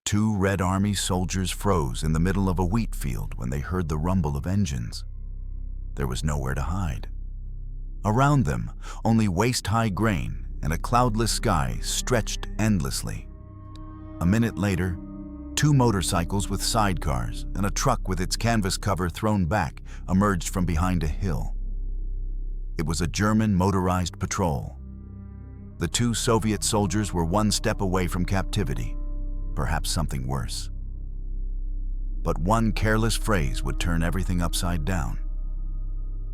Two Red Army soldiers froze in the middle of a wheat field when they heard the rumble of engines. There was nowhere to hide. Around them, only waist-high grain and a cloudless sky stretched endlessly. A minute later, two motorcycles with sidecars and a truck with its canvas cover thrown back emerged from behind a hill. It was a German motorized patrol. The two Soviet soldiers were one step away from captivity, perhaps something worse. But one careless phrase would turn everything upside down.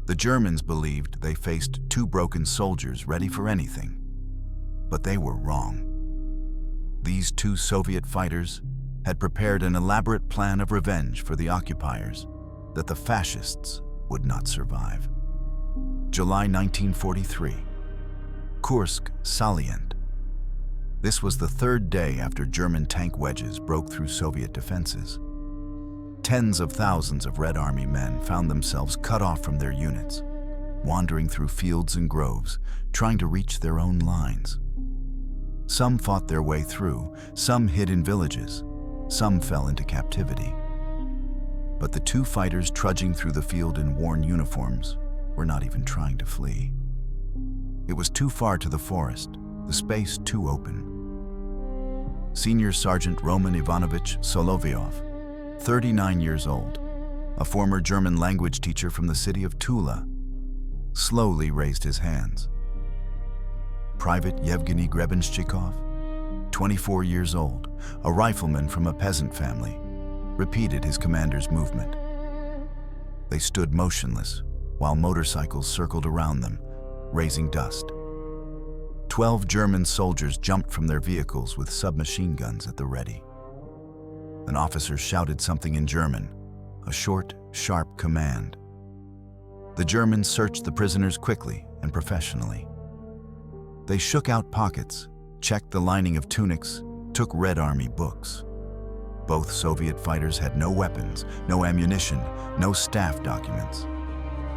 The Germans believed they faced two broken soldiers ready for anything, but they were wrong. These two Soviet fighters had prepared an elaborate plan of revenge for the occupiers that the fascists would not survive. July 1943, Kursk salient. This was the third day after German tank wedges broke through Soviet defenses. Tens of thousands of Red Army men found themselves cut off from their units, wandering through fields and groves, trying to reach their own lines. Some fought their way through, some hid in villages, some fell into captivity. But the two fighters trudging through the field in worn uniforms were not even trying to flee. It was too far to the forest, the space too open. Senior Sergeant Roman Ivanovich Solovyov, 39 years old, a former German language teacher from the city of Tula, slowly raised his hands. Private Yevgeny Grebenshchikov, 24 years old, a rifleman from a peasant family, repeated his commander's movement. They stood motionless while motorcycles circled around them, raising dust. 12 German soldiers jumped from their vehicles with submachine guns at the ready. An officer shouted something in German, a short, sharp command. The Germans searched the prisoners quickly and professionally. They shook out pockets, checked the lining of tunics, took Red Army books. Both Soviet fighters had no weapons, no ammunition, no staff documents.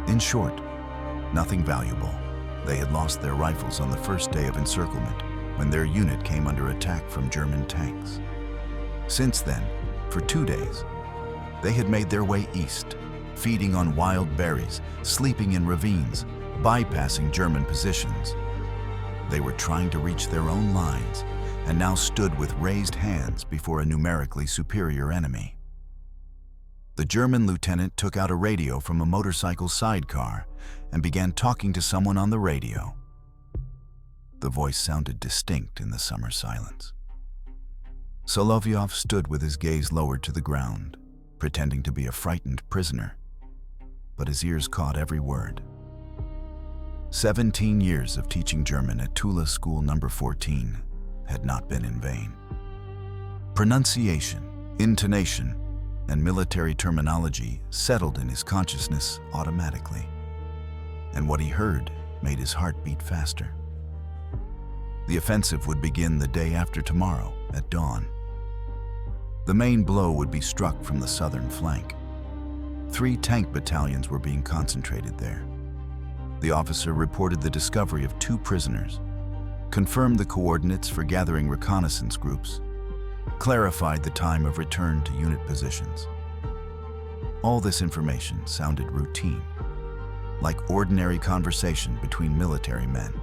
In short, nothing valuable. They had lost their rifles on the first day of encirclement when their unit came under attack from German tanks. Since then, for 2 days, they had made their way east, feeding on wild berries, sleeping in ravines, bypassing German positions. They were trying to reach their own lines and now stood with raised hands before a numerically superior enemy. The German lieutenant took out a radio from a motorcycle sidecar and began talking to someone on the radio. The voice sounded distinct in the summer silence. Solovyov stood with his gaze lowered to the ground, pretending to be a frightened prisoner, but his ears caught every word. 17 years of teaching German at Tula School Number 14 had not been in vain. Pronunciation, intonation, and military terminology settled in his consciousness automatically, and what he heard made his heart beat faster. The offensive would begin the day after tomorrow at dawn. The main blow would be struck from the southern flank. 3 tank battalions were being concentrated there. The officer reported the discovery of 2 prisoners, confirmed the coordinates for gathering reconnaissance groups, clarified the time of return to unit positions. All this information sounded routine, like ordinary conversation between military men.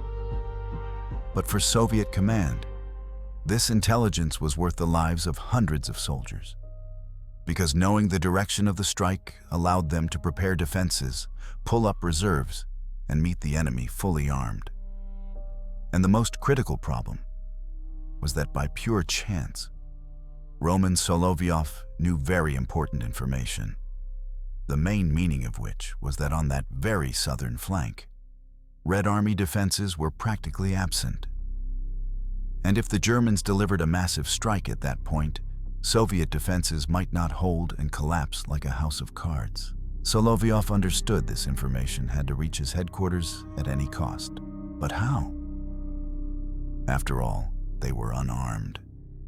But for Soviet command, this intelligence was worth the lives of hundreds of soldiers, because knowing the direction of the strike allowed them to prepare defenses, pull up reserves, and meet the enemy fully armed. And the most critical problem was that by pure chance, Roman Solovyov knew very important information, the main meaning of which was that on that very southern flank, Red Army defenses were practically absent. And if the Germans delivered a massive strike at that point, Soviet defenses might not hold and collapse like a house of cards. Solovyov understood this information had to reach his headquarters at any cost. But how? After all, they were unarmed,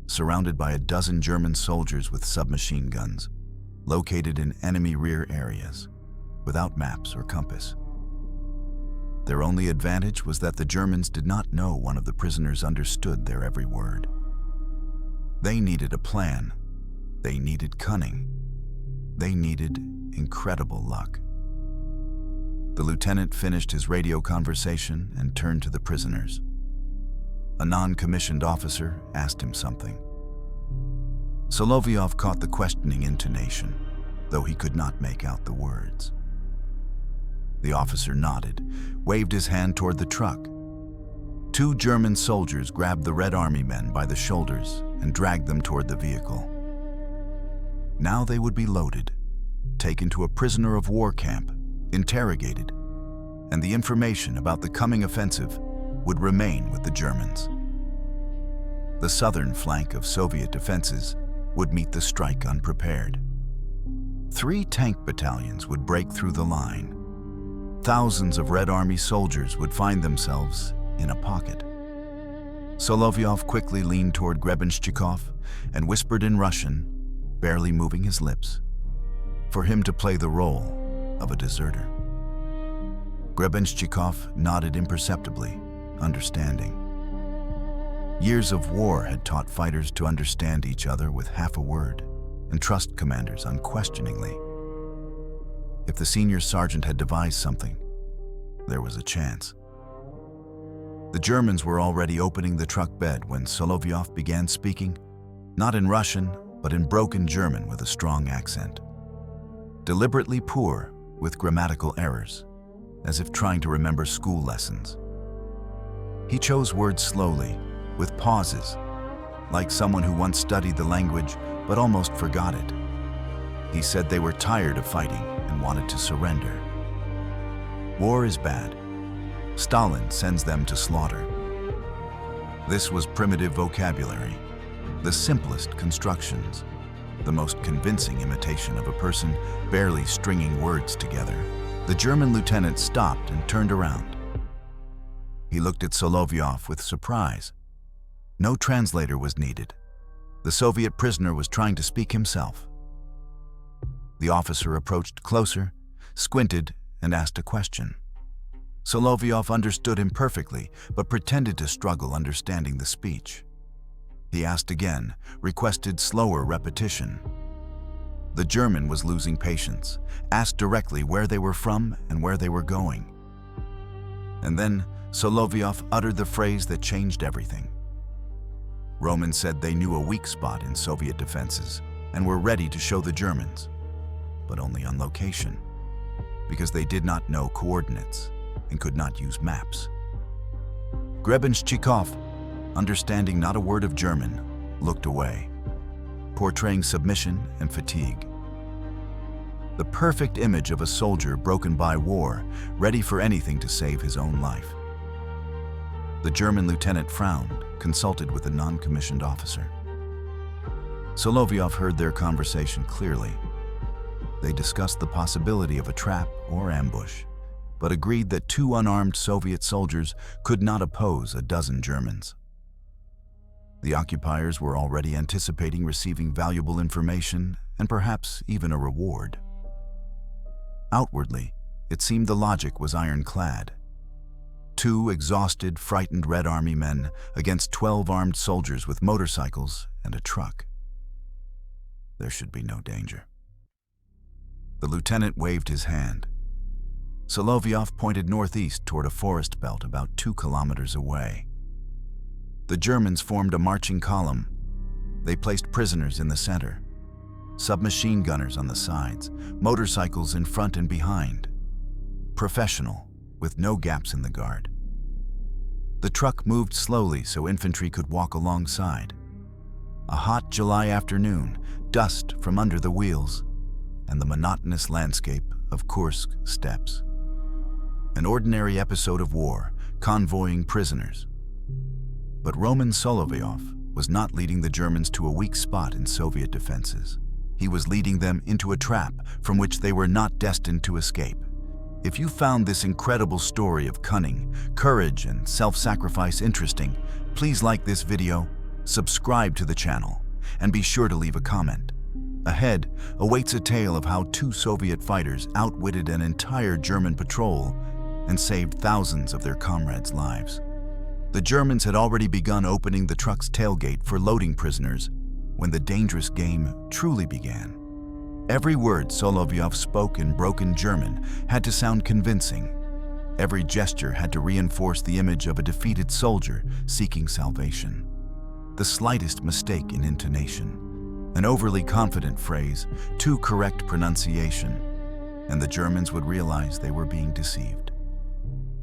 surrounded by a dozen German soldiers with submachine guns, located in enemy rear areas, without maps or compass. Their only advantage was that the Germans did not know one of the prisoners understood their every word. They needed a plan. They needed cunning. They needed incredible luck. The lieutenant finished his radio conversation and turned to the prisoners. A non-commissioned officer asked him something. Solovyov caught the questioning intonation, though he could not make out the words. The officer nodded, waved his hand toward the truck. Two German soldiers grabbed the Red Army men by the shoulders and dragged them toward the vehicle. Now they would be loaded, taken to a prisoner of war camp, interrogated, and the information about the coming offensive would remain with the Germans. The southern flank of Soviet defenses would meet the strike unprepared. 3 tank battalions would break through the line. Thousands of Red Army soldiers would find themselves in a pocket. Solovyov quickly leaned toward Grebenshchikov and whispered in Russian, barely moving his lips, for him to play the role of a deserter. Grebenshchikov nodded imperceptibly, understanding. Years of war had taught fighters to understand each other with half a word and trust commanders unquestioningly. If the senior sergeant had devised something, there was a chance. The Germans were already opening the truck bed when Solovyov began speaking, not in Russian, but in broken German with a strong accent. Deliberately poor, with grammatical errors, as if trying to remember school lessons. He chose words slowly, with pauses, like someone who once studied the language but almost forgot it. He said they were tired of fighting and wanted to surrender. War is bad. Stalin sends them to slaughter. This was primitive vocabulary, the simplest constructions, the most convincing imitation of a person barely stringing words together. The German lieutenant stopped and turned around. He looked at Solovyov with surprise. No translator was needed. The Soviet prisoner was trying to speak himself. The officer approached closer, squinted, and asked a question. Solovyov understood him perfectly, but pretended to struggle understanding the speech. He asked again, requested slower repetition. The German was losing patience, asked directly where they were from and where they were going. And then Solovyov uttered the phrase that changed everything. Roman said they knew a weak spot in Soviet defenses and were ready to show the Germans, but only on location, because they did not know coordinates and could not use maps. Grebenshchikov, understanding not a word of German, looked away, portraying submission and fatigue. The perfect image of a soldier broken by war, ready for anything to save his own life. The German lieutenant frowned, consulted with a non-commissioned officer. Solovyov heard their conversation clearly. They discussed the possibility of a trap or ambush, but agreed that 2 unarmed Soviet soldiers could not oppose a dozen Germans. The occupiers were already anticipating receiving valuable information and perhaps even a reward. Outwardly, it seemed the logic was ironclad. 2 exhausted, frightened Red Army men against 12 armed soldiers with motorcycles and a truck. There should be no danger. The lieutenant waved his hand. Solovyov pointed northeast toward a forest belt about 2 kilometers away. The Germans formed a marching column. They placed prisoners in the center, submachine gunners on the sides, motorcycles in front and behind. Professional, with no gaps in the guard. The truck moved slowly so infantry could walk alongside. A hot July afternoon, dust from under the wheels, and the monotonous landscape of Kursk steppes. An ordinary episode of war, convoying prisoners. But Roman Solovyov was not leading the Germans to a weak spot in Soviet defenses. He was leading them into a trap from which they were not destined to escape. If you found this incredible story of cunning, courage, and self-sacrifice interesting, please like this video, subscribe to the channel, and be sure to leave a comment. Ahead awaits a tale of how 2 Soviet fighters outwitted an entire German patrol and saved thousands of their comrades' lives. The Germans had already begun opening the truck's tailgate for loading prisoners when the dangerous game truly began. Every word Solovyov spoke in broken German had to sound convincing. Every gesture had to reinforce the image of a defeated soldier seeking salvation. The slightest mistake in intonation, an overly confident phrase, too correct pronunciation, and the Germans would realize they were being deceived.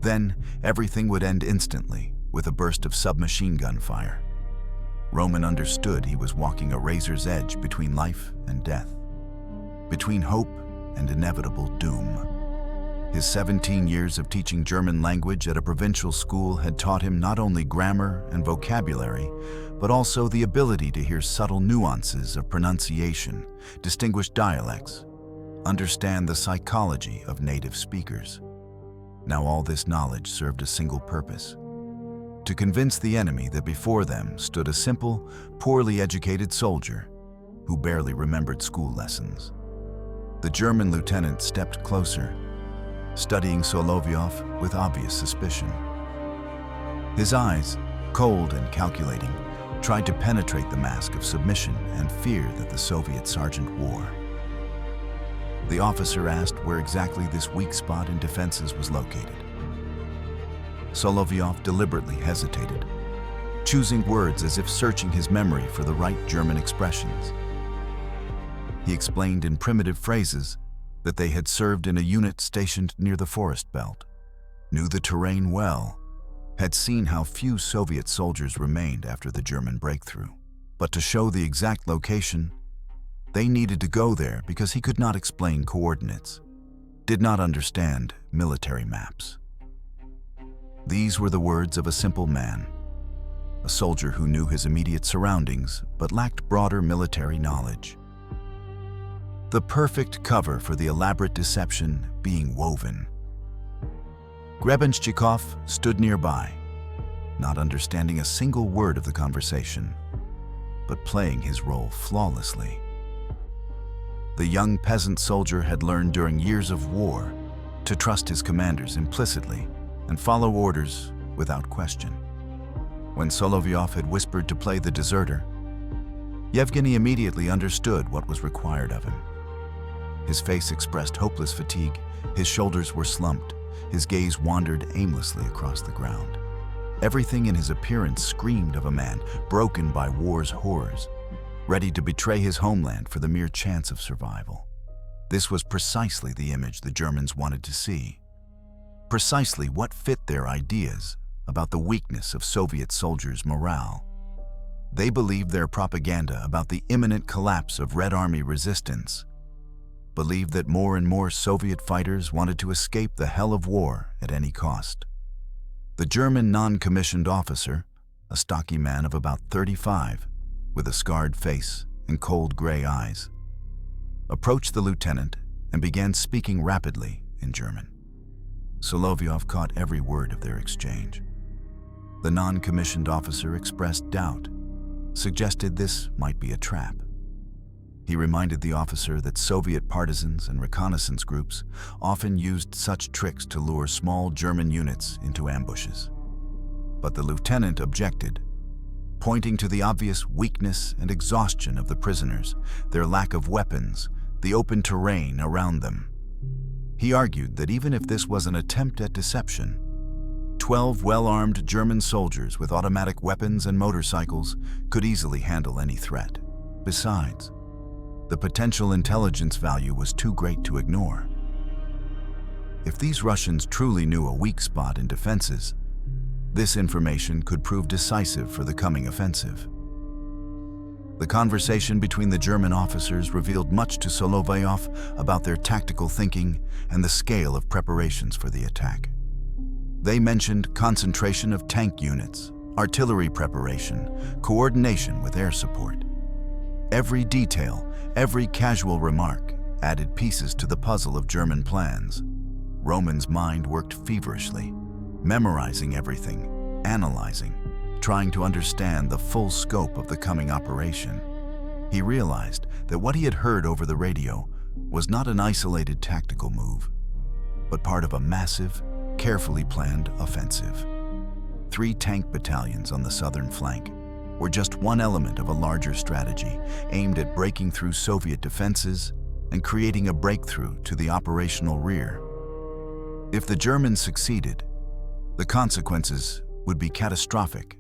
Then, everything would end instantly with a burst of submachine gun fire. Roman understood he was walking a razor's edge between life and death, between hope and inevitable doom. His 17 years of teaching German language at a provincial school had taught him not only grammar and vocabulary, but also the ability to hear subtle nuances of pronunciation, distinguish dialects, understand the psychology of native speakers. Now all this knowledge served a single purpose: to convince the enemy that before them stood a simple, poorly educated soldier who barely remembered school lessons. The German lieutenant stepped closer, studying Solovyov with obvious suspicion. His eyes, cold and calculating, tried to penetrate the mask of submission and fear that the Soviet sergeant wore. The officer asked where exactly this weak spot in defenses was located. Solovyov deliberately hesitated, choosing words as if searching his memory for the right German expressions. He explained in primitive phrases that they had served in a unit stationed near the forest belt, knew the terrain well, had seen how few Soviet soldiers remained after the German breakthrough. But to show the exact location, they needed to go there because he could not explain coordinates, did not understand military maps. These were the words of a simple man, a soldier who knew his immediate surroundings but lacked broader military knowledge. The perfect cover for the elaborate deception being woven. Grebenshchikov stood nearby, not understanding a single word of the conversation, but playing his role flawlessly. The young peasant soldier had learned during years of war to trust his commanders implicitly and follow orders without question. When Solovyov had whispered to play the deserter, Yevgeny immediately understood what was required of him. His face expressed hopeless fatigue, his shoulders were slumped, his gaze wandered aimlessly across the ground. Everything in his appearance screamed of a man broken by war's horrors, ready to betray his homeland for the mere chance of survival. This was precisely the image the Germans wanted to see, precisely what fit their ideas about the weakness of Soviet soldiers' morale. They believed their propaganda about the imminent collapse of Red Army resistance, believed that more and more Soviet fighters wanted to escape the hell of war at any cost. The German non-commissioned officer, a stocky man of about 35, with a scarred face and cold gray eyes, approached the lieutenant and began speaking rapidly in German. Solovyov caught every word of their exchange. The non-commissioned officer expressed doubt, suggested this might be a trap. He reminded the officer that Soviet partisans and reconnaissance groups often used such tricks to lure small German units into ambushes. But the lieutenant objected, pointing to the obvious weakness and exhaustion of the prisoners, their lack of weapons, the open terrain around them. He argued that even if this was an attempt at deception, 12 well-armed German soldiers with automatic weapons and motorcycles could easily handle any threat. Besides, the potential intelligence value was too great to ignore. If these Russians truly knew a weak spot in defenses, this information could prove decisive for the coming offensive. The conversation between the German officers revealed much to Solovyov about their tactical thinking and the scale of preparations for the attack. They mentioned concentration of tank units, artillery preparation, coordination with air support. Every detail, every casual remark added pieces to the puzzle of German plans. Roman's mind worked feverishly, memorizing everything, analyzing, trying to understand the full scope of the coming operation. He realized that what he had heard over the radio was not an isolated tactical move, but part of a massive, carefully planned offensive. 3 tank battalions on the southern flank, were just one element of a larger strategy aimed at breaking through Soviet defenses and creating a breakthrough to the operational rear. If the Germans succeeded, the consequences would be catastrophic.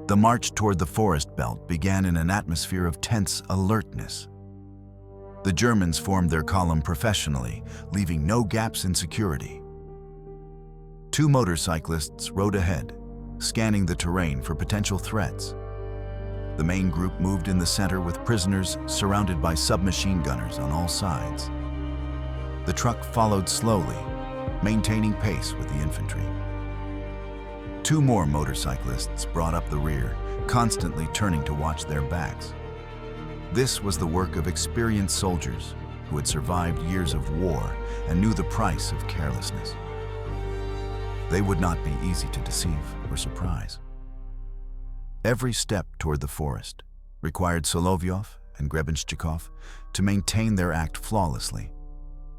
The march toward the forest belt began in an atmosphere of tense alertness. The Germans formed their column professionally, leaving no gaps in security. 2 motorcyclists rode ahead, scanning the terrain for potential threats. The main group moved in the center with prisoners surrounded by submachine gunners on all sides. The truck followed slowly, maintaining pace with the infantry. 2 more motorcyclists brought up the rear, constantly turning to watch their backs. This was the work of experienced soldiers who had survived years of war and knew the price of carelessness. They would not be easy to deceive or surprise. Every step toward the forest required Solovyov and Grebenshchikov to maintain their act flawlessly,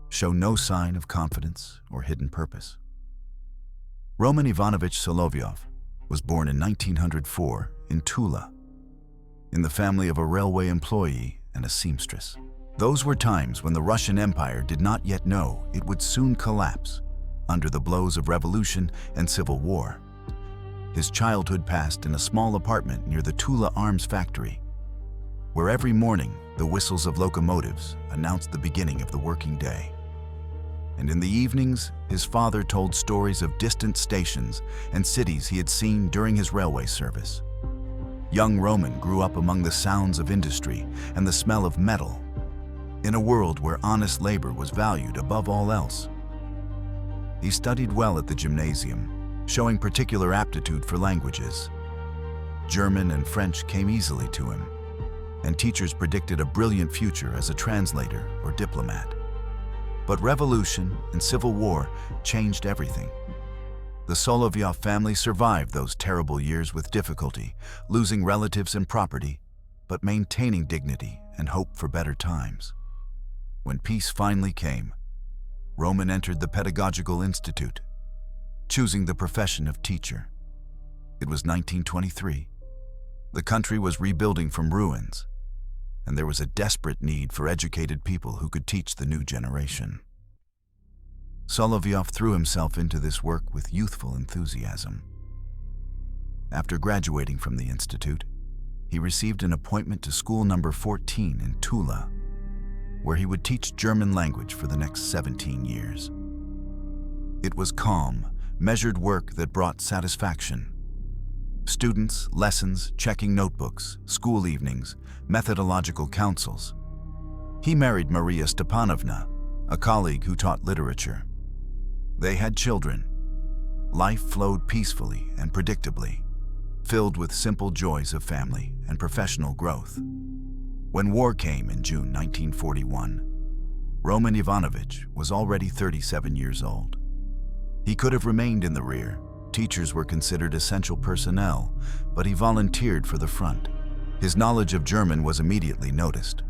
show no sign of confidence or hidden purpose. Roman Ivanovich Solovyov was born in 1904 in Tula, in the family of a railway employee and a seamstress. Those were times when the Russian Empire did not yet know it would soon collapse under the blows of revolution and civil war. His childhood passed in a small apartment near the Tula Arms Factory, where every morning the whistles of locomotives announced the beginning of the working day. And in the evenings, his father told stories of distant stations and cities he had seen during his railway service. Young Roman grew up among the sounds of industry and the smell of metal, in a world where honest labor was valued above all else. He studied well at the gymnasium, showing particular aptitude for languages. German and French came easily to him, and teachers predicted a brilliant future as a translator or diplomat. But revolution and civil war changed everything. The Solovyov family survived those terrible years with difficulty, losing relatives and property, but maintaining dignity and hope for better times. When peace finally came, Roman entered the Pedagogical Institute, choosing the profession of teacher. It was 1923. The country was rebuilding from ruins, and there was a desperate need for educated people who could teach the new generation. Solovyov threw himself into this work with youthful enthusiasm. After graduating from the institute, he received an appointment to school number 14 in Tula, where he would teach German language for the next 17 years. It was calm, measured work that brought satisfaction. Students, lessons, checking notebooks, school evenings, methodological councils. He married Maria Stepanovna, a colleague who taught literature. They had children. Life flowed peacefully and predictably, filled with simple joys of family and professional growth. When war came in June 1941, Roman Ivanovich was already 37 years old. He could have remained in the rear. Teachers were considered essential personnel, but he volunteered for the front. His knowledge of German was immediately noticed,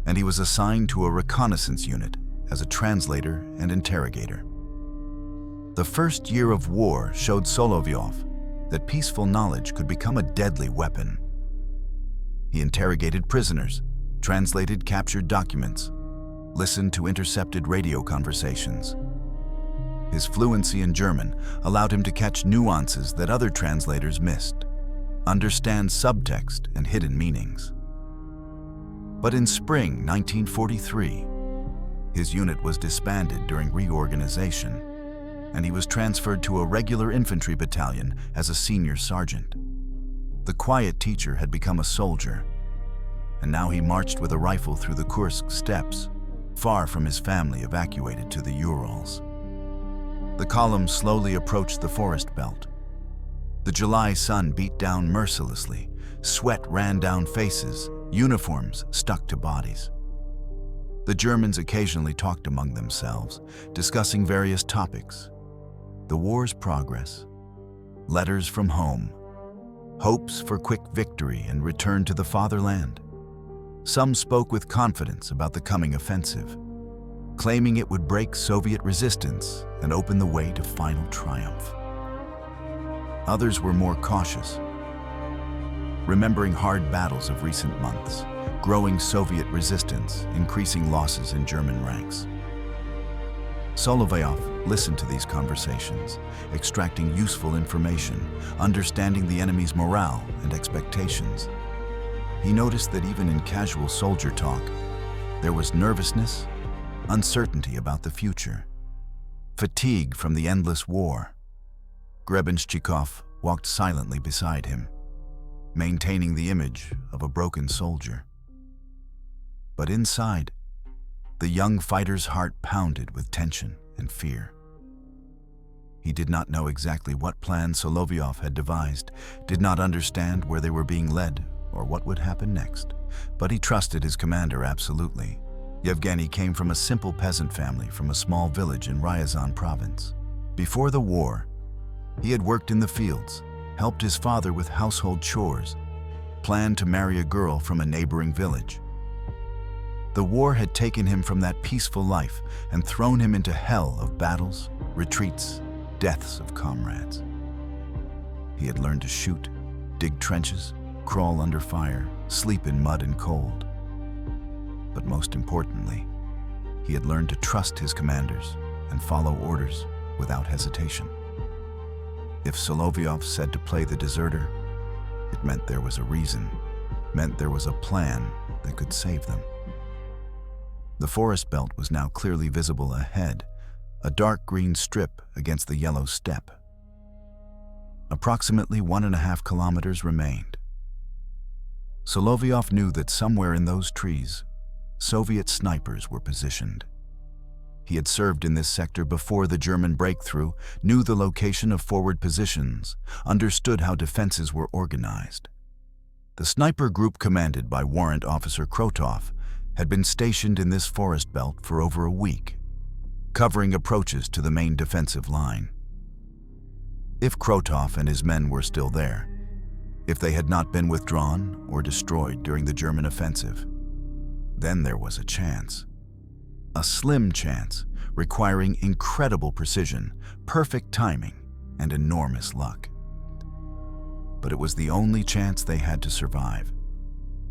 and he was assigned to a reconnaissance unit as a translator and interrogator. The first year of war showed Solovyov that peaceful knowledge could become a deadly weapon. He interrogated prisoners, translated captured documents, listened to intercepted radio conversations. His fluency in German allowed him to catch nuances that other translators missed, understand subtext and hidden meanings. But in spring 1943, his unit was disbanded during reorganization, and he was transferred to a regular infantry battalion as a senior sergeant. The quiet teacher had become a soldier, and now he marched with a rifle through the Kursk steppes, far from his family evacuated to the Urals. The column slowly approached the forest belt. The July sun beat down mercilessly, sweat ran down faces, uniforms stuck to bodies. The Germans occasionally talked among themselves, discussing various topics: the war's progress, letters from home, hopes for quick victory and return to the fatherland. Some spoke with confidence about the coming offensive, claiming it would break Soviet resistance and open the way to final triumph. Others were more cautious, remembering hard battles of recent months, growing Soviet resistance, increasing losses in German ranks. Solovyov listened to these conversations, extracting useful information, understanding the enemy's morale and expectations. He noticed that even in casual soldier talk, there was nervousness, uncertainty about the future, fatigue from the endless war. Grebenshchikov walked silently beside him, maintaining the image of a broken soldier. But inside, the young fighter's heart pounded with tension and fear. He did not know exactly what plan Solovyov had devised, did not understand where they were being led or what would happen next, but he trusted his commander absolutely. Yevgeny came from a simple peasant family from a small village in Ryazan province. Before the war, he had worked in the fields, helped his father with household chores, planned to marry a girl from a neighboring village. The war had taken him from that peaceful life and thrown him into hell of battles, retreats, deaths of comrades. He had learned to shoot, dig trenches, crawl under fire, sleep in mud and cold. But most importantly, he had learned to trust his commanders and follow orders without hesitation. If Solovyov said to play the deserter, it meant there was a reason, meant there was a plan that could save them. The forest belt was now clearly visible ahead, a dark green strip against the yellow steppe. Approximately 1.5 kilometers remained. Solovyov knew that somewhere in those trees, Soviet snipers were positioned. He had served in this sector before the German breakthrough, knew the location of forward positions, understood how defenses were organized. The sniper group commanded by Warrant Officer Krotov had been stationed in this forest belt for over a week, covering approaches to the main defensive line. If Krotov and his men were still there, if they had not been withdrawn or destroyed during the German offensive, then there was a chance. A slim chance, requiring incredible precision, perfect timing, and enormous luck. But it was the only chance they had to survive.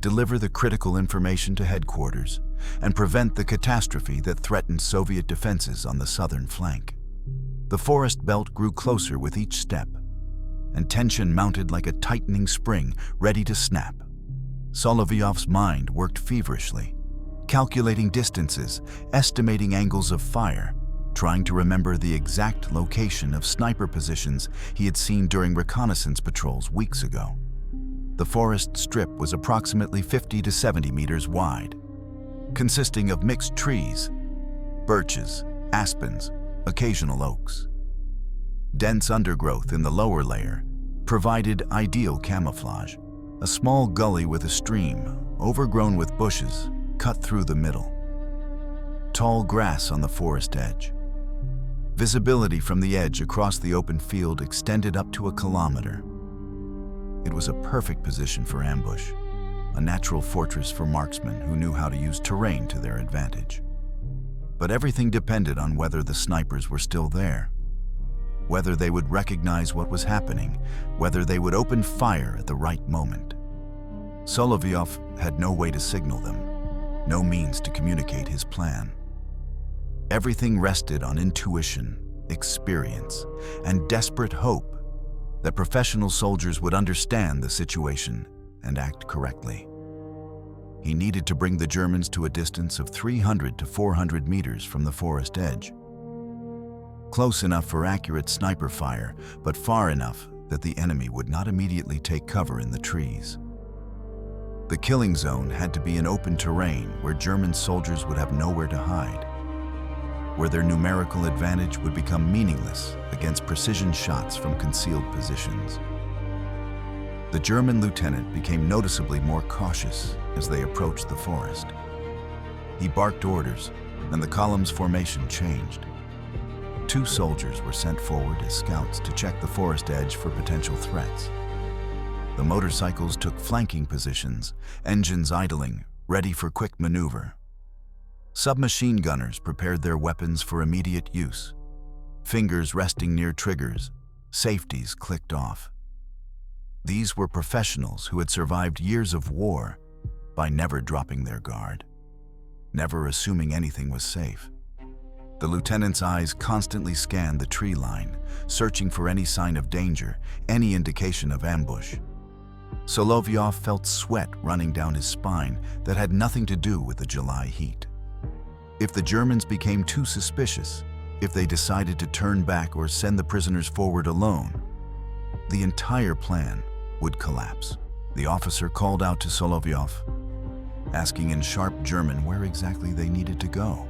Deliver the critical information to headquarters, and prevent the catastrophe that threatened Soviet defenses on the southern flank. The forest belt grew closer with each step, and tension mounted like a tightening spring ready to snap. Solovyov's mind worked feverishly, calculating distances, estimating angles of fire, trying to remember the exact location of sniper positions he had seen during reconnaissance patrols weeks ago. The forest strip was approximately 50 to 70 meters wide, consisting of mixed trees, birches, aspens, occasional oaks. Dense undergrowth in the lower layer provided ideal camouflage. A small gully with a stream, overgrown with bushes, cut through the middle. Tall grass on the forest edge. Visibility from the edge across the open field extended up to 1 kilometer. It was a perfect position for ambush, a natural fortress for marksmen who knew how to use terrain to their advantage. But everything depended on whether the snipers were still there, whether they would recognize what was happening, whether they would open fire at the right moment. Solovyov had no way to signal them, no means to communicate his plan. Everything rested on intuition, experience, and desperate hope that professional soldiers would understand the situation and act correctly. He needed to bring the Germans to a distance of 300 to 400 meters from the forest edge. Close enough for accurate sniper fire, but far enough that the enemy would not immediately take cover in the trees. The killing zone had to be an open terrain where German soldiers would have nowhere to hide, where their numerical advantage would become meaningless against precision shots from concealed positions. The German lieutenant became noticeably more cautious as they approached the forest. He barked orders, and the column's formation changed. 2 soldiers were sent forward as scouts to check the forest edge for potential threats. The motorcycles took flanking positions, engines idling, ready for quick maneuver. Submachine gunners prepared their weapons for immediate use, fingers resting near triggers, safeties clicked off. These were professionals who had survived years of war by never dropping their guard, never assuming anything was safe. The lieutenant's eyes constantly scanned the tree line, searching for any sign of danger, any indication of ambush. Solovyov felt sweat running down his spine that had nothing to do with the July heat. If the Germans became too suspicious, if they decided to turn back or send the prisoners forward alone, the entire plan would collapse. The officer called out to Solovyov, asking in sharp German where exactly they needed to go.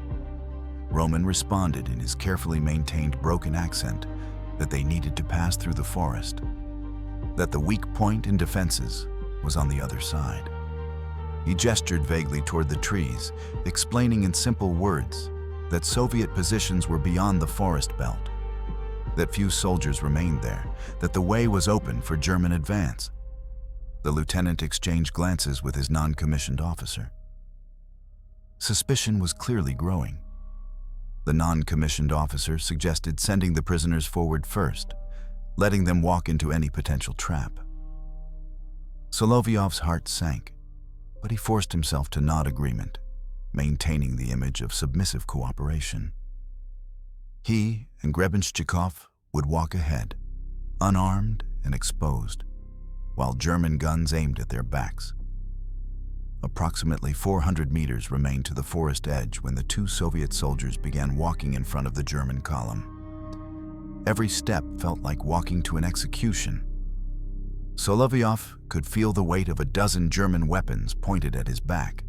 Roman responded in his carefully maintained broken accent that they needed to pass through the forest, that the weak point in defenses was on the other side. He gestured vaguely toward the trees, explaining in simple words that Soviet positions were beyond the forest belt, that few soldiers remained there, that the way was open for German advance. The lieutenant exchanged glances with his non-commissioned officer. Suspicion was clearly growing. The non-commissioned officer suggested sending the prisoners forward first, letting them walk into any potential trap. Solovyov's heart sank, but he forced himself to nod agreement, maintaining the image of submissive cooperation. He and Grebenshchikov would walk ahead, unarmed and exposed, while German guns aimed at their backs. Approximately 400 meters remained to the forest edge when the two Soviet soldiers began walking in front of the German column. Every step felt like walking to an execution. Solovyov could feel the weight of a dozen German weapons pointed at his back,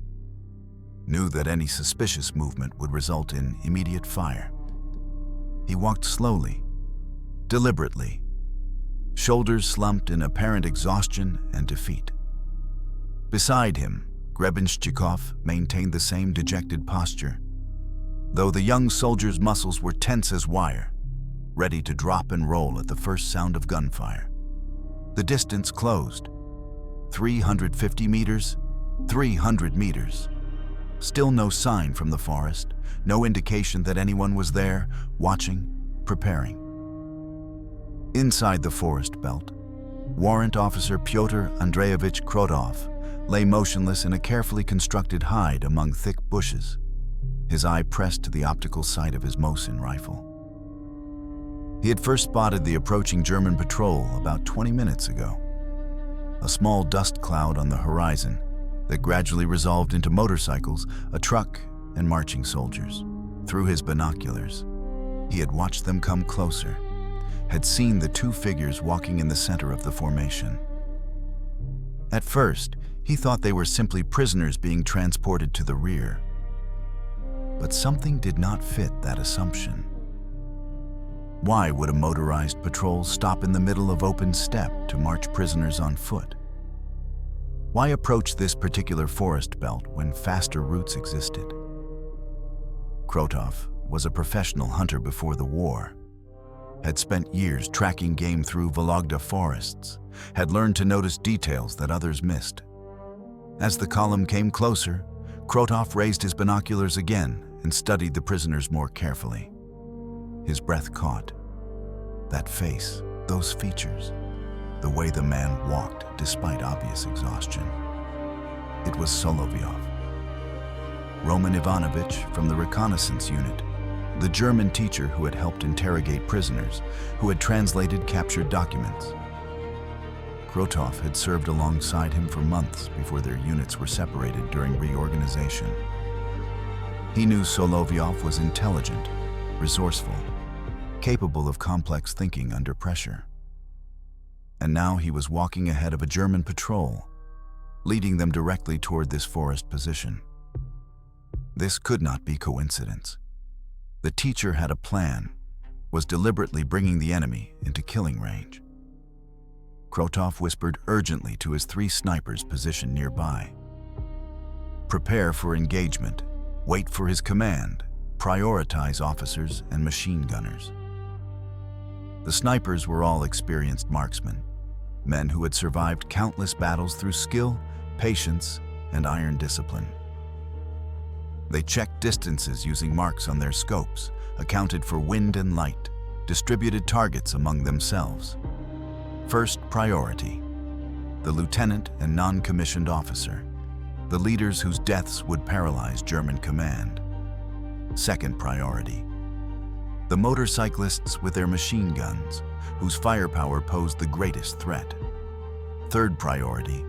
knew that any suspicious movement would result in immediate fire. He walked slowly, deliberately, shoulders slumped in apparent exhaustion and defeat. Beside him, Grebenshchikov maintained the same dejected posture, though the young soldier's muscles were tense as wire, ready to drop and roll at the first sound of gunfire. The distance closed. 350 meters, 300 meters. Still no sign from the forest, no indication that anyone was there, watching, preparing. Inside the forest belt, Warrant Officer Pyotr Andreevich Krotov lay motionless in a carefully constructed hide among thick bushes, his eye pressed to the optical sight of his Mosin rifle. He had first spotted the approaching German patrol about 20 minutes ago, a small dust cloud on the horizon that gradually resolved into motorcycles, a truck, and marching soldiers. Through his binoculars, he had watched them come closer, had seen the two figures walking in the center of the formation. At first, he thought they were simply prisoners being transported to the rear. But something did not fit that assumption. Why would a motorized patrol stop in the middle of open steppe to march prisoners on foot? Why approach this particular forest belt when faster routes existed? Krotov was a professional hunter before the war, had spent years tracking game through Vologda forests, had learned to notice details that others missed. As the column came closer, Krotov raised his binoculars again and studied the prisoners more carefully. His breath caught. That face, those features, the way the man walked despite obvious exhaustion. It was Solovyov. Roman Ivanovich from the reconnaissance unit, the German teacher who had helped interrogate prisoners, who had translated captured documents. Krotov had served alongside him for months before their units were separated during reorganization. He knew Solovyov was intelligent, resourceful, capable of complex thinking under pressure. And now he was walking ahead of a German patrol, leading them directly toward this forest position. This could not be coincidence. The teacher had a plan, was deliberately bringing the enemy into killing range. Krotov whispered urgently to his 3 snipers positioned nearby. Prepare for engagement, wait for his command, prioritize officers and machine gunners. The snipers were all experienced marksmen, men who had survived countless battles through skill, patience, and iron discipline. They checked distances using marks on their scopes, accounted for wind and light, distributed targets among themselves. First priority, the lieutenant and non-commissioned officer, the leaders whose deaths would paralyze German command. Second priority, the motorcyclists with their machine guns, whose firepower posed the greatest threat. Third priority,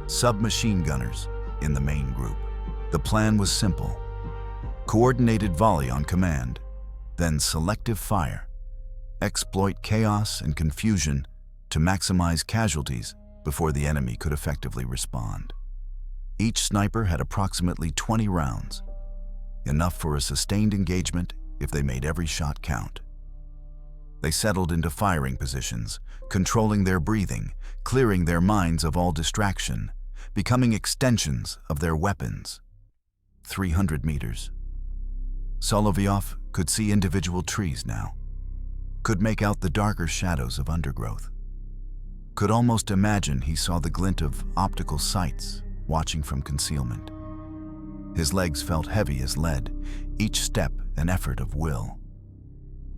submachine gunners in the main group. The plan was simple: coordinated volley on command, then selective fire. Exploit chaos and confusion to maximize casualties before the enemy could effectively respond. Each sniper had approximately 20 rounds, enough for a sustained engagement if they made every shot count. They settled into firing positions, controlling their breathing, clearing their minds of all distraction, becoming extensions of their weapons. 300 meters. Solovyov could see individual trees now, could make out the darker shadows of undergrowth, could almost imagine he saw the glint of optical sights watching from concealment. His legs felt heavy as lead, each step an effort of will.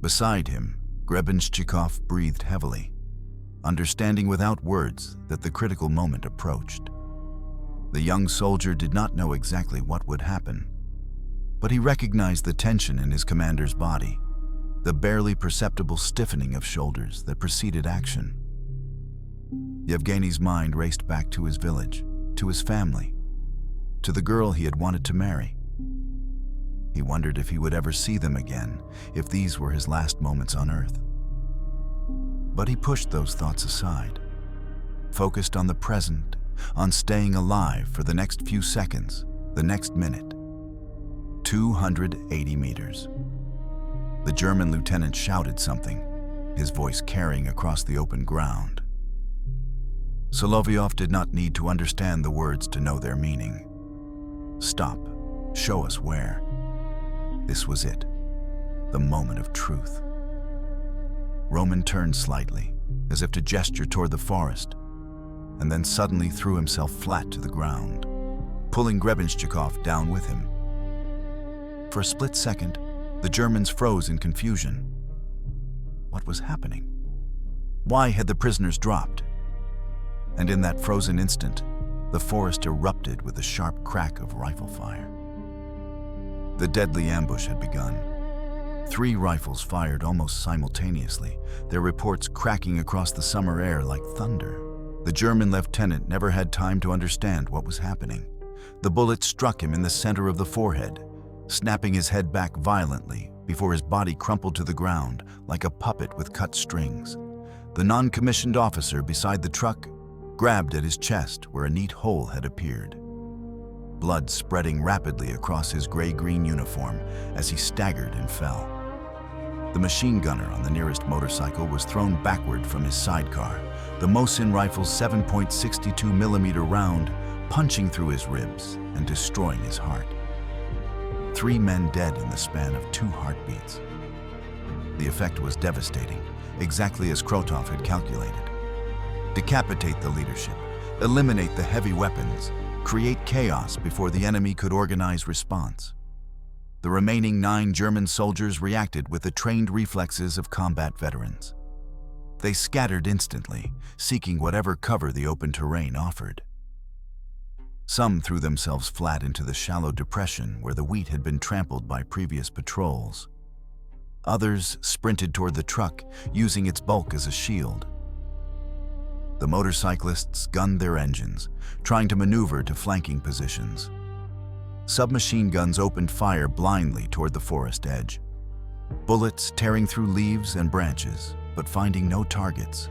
Beside him, Grebenshchikov breathed heavily, understanding without words that the critical moment approached. The young soldier did not know exactly what would happen, but he recognized the tension in his commander's body, the barely perceptible stiffening of shoulders that preceded action. Yevgeny's mind raced back to his village, to his family, to the girl he had wanted to marry. He wondered if he would ever see them again, if these were his last moments on Earth. But he pushed those thoughts aside, focused on the present, on staying alive for the next few seconds, the next minute. 280 meters. The German lieutenant shouted something, his voice carrying across the open ground. Solovyov did not need to understand the words to know their meaning. Stop. Show us where. This was it, the moment of truth. Roman turned slightly, as if to gesture toward the forest, and then suddenly threw himself flat to the ground, pulling Grebenshchikov down with him. For a split second, the Germans froze in confusion. What was happening? Why had the prisoners dropped? And in that frozen instant, the forest erupted with the sharp crack of rifle fire. The deadly ambush had begun. 3 rifles fired almost simultaneously, their reports cracking across the summer air like thunder. The German lieutenant never had time to understand what was happening. The bullet struck him in the center of the forehead, snapping his head back violently before his body crumpled to the ground like a puppet with cut strings. The non-commissioned officer beside the truck grabbed at his chest where a neat hole had appeared, blood spreading rapidly across his gray-green uniform as he staggered and fell. The machine gunner on the nearest motorcycle was thrown backward from his sidecar, the Mosin rifle's 7.62 millimeter round punching through his ribs and destroying his heart. 3 men dead in the span of 2 heartbeats. The effect was devastating, exactly as Krotov had calculated. Decapitate the leadership, eliminate the heavy weapons, create chaos before the enemy could organize response. The remaining 9 German soldiers reacted with the trained reflexes of combat veterans. They scattered instantly, seeking whatever cover the open terrain offered. Some threw themselves flat into the shallow depression where the wheat had been trampled by previous patrols. Others sprinted toward the truck, using its bulk as a shield. The motorcyclists gunned their engines, trying to maneuver to flanking positions. Submachine guns opened fire blindly toward the forest edge, bullets tearing through leaves and branches, but finding no targets.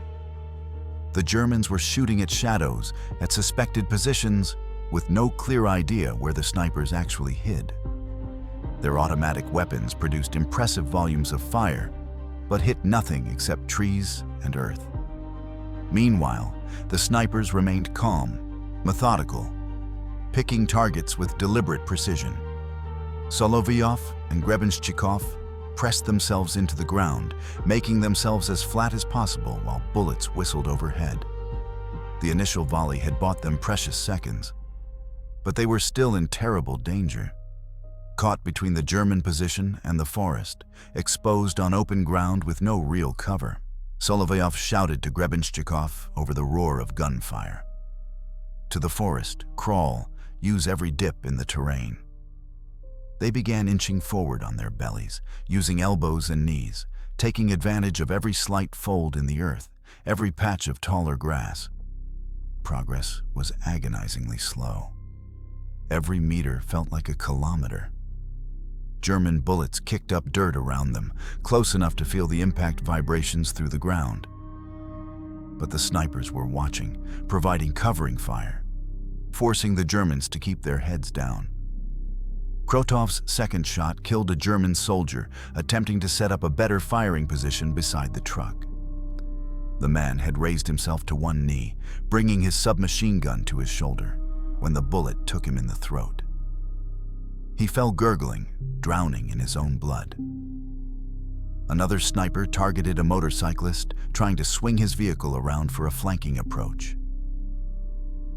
The Germans were shooting at shadows, at suspected positions, with no clear idea where the snipers actually hid. Their automatic weapons produced impressive volumes of fire, but hit nothing except trees and earth. Meanwhile, the snipers remained calm, methodical, picking targets with deliberate precision. Solovyov and Grebenshchikov pressed themselves into the ground, making themselves as flat as possible while bullets whistled overhead. The initial volley had bought them precious seconds, but they were still in terrible danger. Caught between the German position and the forest, exposed on open ground with no real cover, Solovyov shouted to Grebenshchikov over the roar of gunfire. to the forest, crawl, use every dip in the terrain. They began inching forward on their bellies, using elbows and knees, taking advantage of every slight fold in the earth, every patch of taller grass. Progress was agonizingly slow. Every meter felt like a kilometer. German bullets kicked up dirt around them, close enough to feel the impact vibrations through the ground. But the snipers were watching, providing covering fire, forcing the Germans to keep their heads down. Krotov's second shot killed a German soldier attempting to set up a better firing position beside the truck. The man had raised himself to one knee, bringing his submachine gun to his shoulder, when the bullet took him in the throat. He fell gurgling, drowning in his own blood. Another sniper targeted a motorcyclist trying to swing his vehicle around for a flanking approach.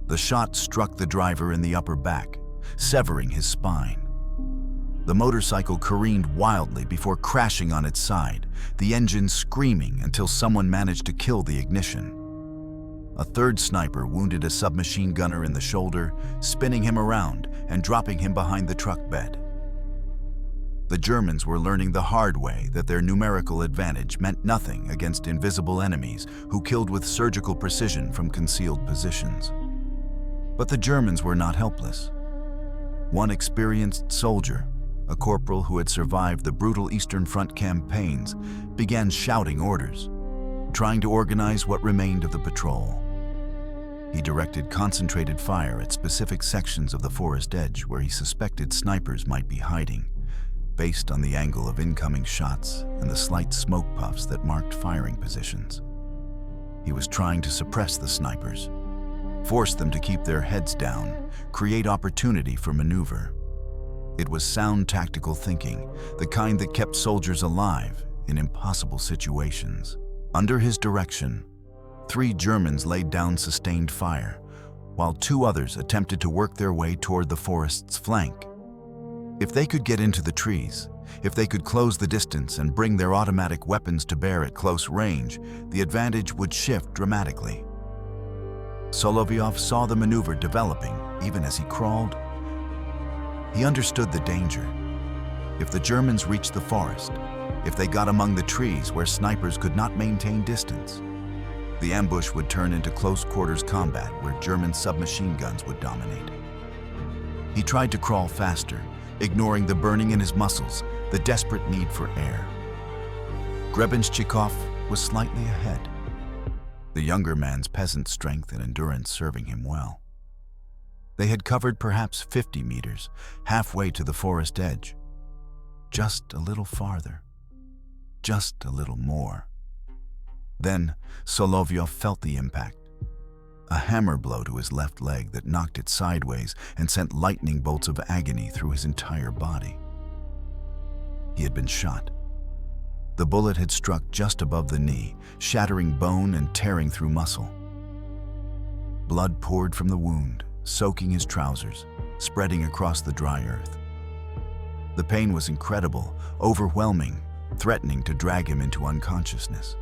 The shot struck the driver in the upper back, severing his spine. The motorcycle careened wildly before crashing on its side, the engine screaming until someone managed to kill the ignition. A third sniper wounded a submachine gunner in the shoulder, spinning him around and dropping him behind the truck bed. The Germans were learning the hard way that their numerical advantage meant nothing against invisible enemies who killed with surgical precision from concealed positions. But the Germans were not helpless. One experienced soldier, a corporal who had survived the brutal Eastern Front campaigns, began shouting orders, trying to organize what remained of the patrol. He directed concentrated fire at specific sections of the forest edge where he suspected snipers might be hiding, based on the angle of incoming shots and the slight smoke puffs that marked firing positions. He was trying to suppress the snipers, force them to keep their heads down, create opportunity for maneuver. It was sound tactical thinking, the kind that kept soldiers alive in impossible situations. Under his direction, 3 Germans laid down sustained fire, while 2 others attempted to work their way toward the forest's flank. If they could get into the trees, if they could close the distance and bring their automatic weapons to bear at close range, the advantage would shift dramatically. Solovyov saw the maneuver developing even as he crawled. He understood the danger. If the Germans reached the forest, if they got among the trees where snipers could not maintain distance, the ambush would turn into close-quarters combat where German submachine guns would dominate. He tried to crawl faster, ignoring the burning in his muscles, the desperate need for air. Grebenshchikov was slightly ahead, the younger man's peasant strength and endurance serving him well. They had covered perhaps 50 meters, halfway to the forest edge. Just a little farther, just a little more. Then Solovyov felt the impact. A hammer blow to his left leg that knocked it sideways and sent lightning bolts of agony through his entire body. He had been shot. The bullet had struck just above the knee, shattering bone and tearing through muscle. Blood poured from the wound, soaking his trousers, spreading across the dry earth. The pain was incredible, overwhelming, threatening to drag him into unconsciousness.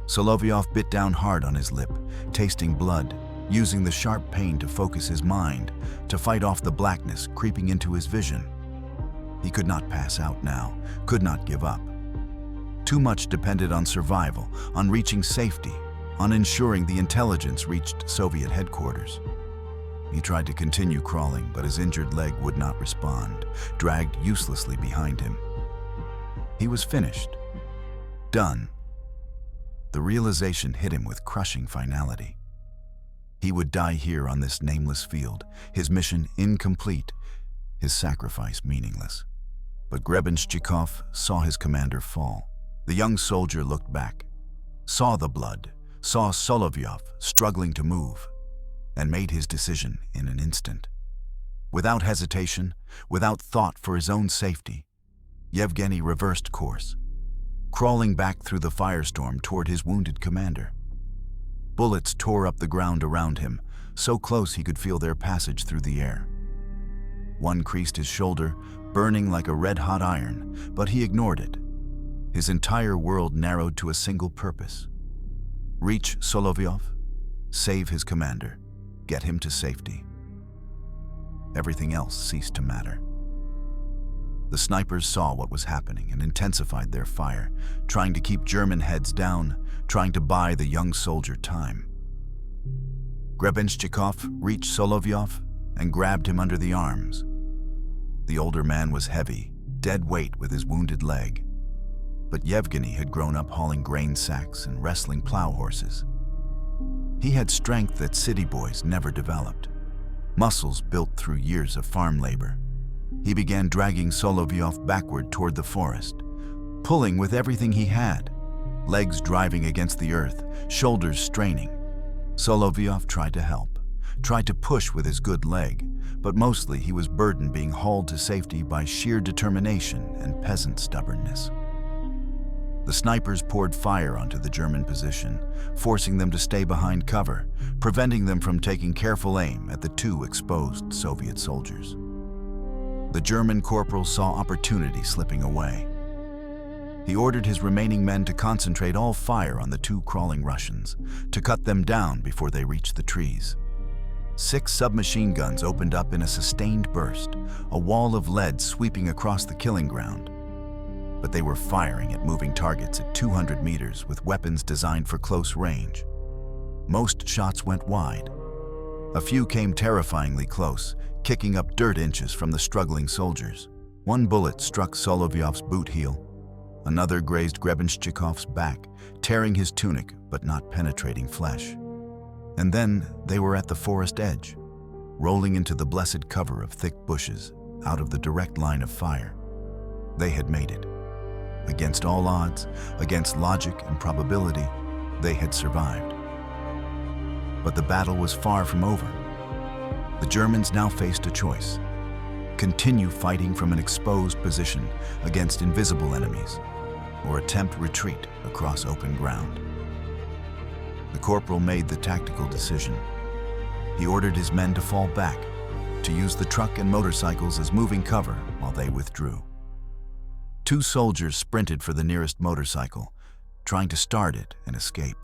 Solovyov bit down hard on his lip, tasting blood, using the sharp pain to focus his mind, to fight off the blackness creeping into his vision. He could not pass out now, could not give up. Too much depended on survival, on reaching safety, on ensuring the intelligence reached Soviet headquarters. He tried to continue crawling, but his injured leg would not respond, dragged uselessly behind him. He was finished. Done. The realization hit him with crushing finality. He would die here on this nameless field, his mission incomplete, his sacrifice meaningless. But Grebenshchikov saw his commander fall. The young soldier looked back, saw the blood, saw Solovyov struggling to move, and made his decision in an instant. Without hesitation, without thought for his own safety, Yevgeny reversed course, crawling back through the firestorm toward his wounded commander. Bullets tore up the ground around him, so close he could feel their passage through the air. One creased his shoulder, burning like a red-hot iron, but he ignored it. His entire world narrowed to a single purpose: reach Solovyov, save his commander, get him to safety. Everything else ceased to matter. The snipers saw what was happening and intensified their fire, trying to keep German heads down, trying to buy the young soldier time. Grebenshchikov reached Solovyov and grabbed him under the arms. The older man was heavy, dead weight with his wounded leg. But Yevgeny had grown up hauling grain sacks and wrestling plow horses. He had strength that city boys never developed, muscles built through years of farm labor. He began dragging Solovyov backward toward the forest, pulling with everything he had, legs driving against the earth, shoulders straining. Solovyov tried to help, tried to push with his good leg, but mostly he was burdened being hauled to safety by sheer determination and peasant stubbornness. The snipers poured fire onto the German position, forcing them to stay behind cover, preventing them from taking careful aim at the two exposed Soviet soldiers. The German corporal saw opportunity slipping away. He ordered his remaining men to concentrate all fire on the two crawling Russians, to cut them down before they reached the trees. 6 submachine guns opened up in a sustained burst, a wall of lead sweeping across the killing ground. But they were firing at moving targets at 200 meters with weapons designed for close range. Most shots went wide. A few came terrifyingly close, kicking up dirt inches from the struggling soldiers. One bullet struck Solovyov's boot heel. Another grazed Grebenshchikov's back, tearing his tunic but not penetrating flesh. And then they were at the forest edge, rolling into the blessed cover of thick bushes, out of the direct line of fire. They had made it. Against all odds, against logic and probability, they had survived. But the battle was far from over. The Germans now faced a choice: continue fighting from an exposed position against invisible enemies, or attempt retreat across open ground. The corporal made the tactical decision. He ordered his men to fall back, to use the truck and motorcycles as moving cover while they withdrew. 2 soldiers sprinted for the nearest motorcycle, trying to start it and escape.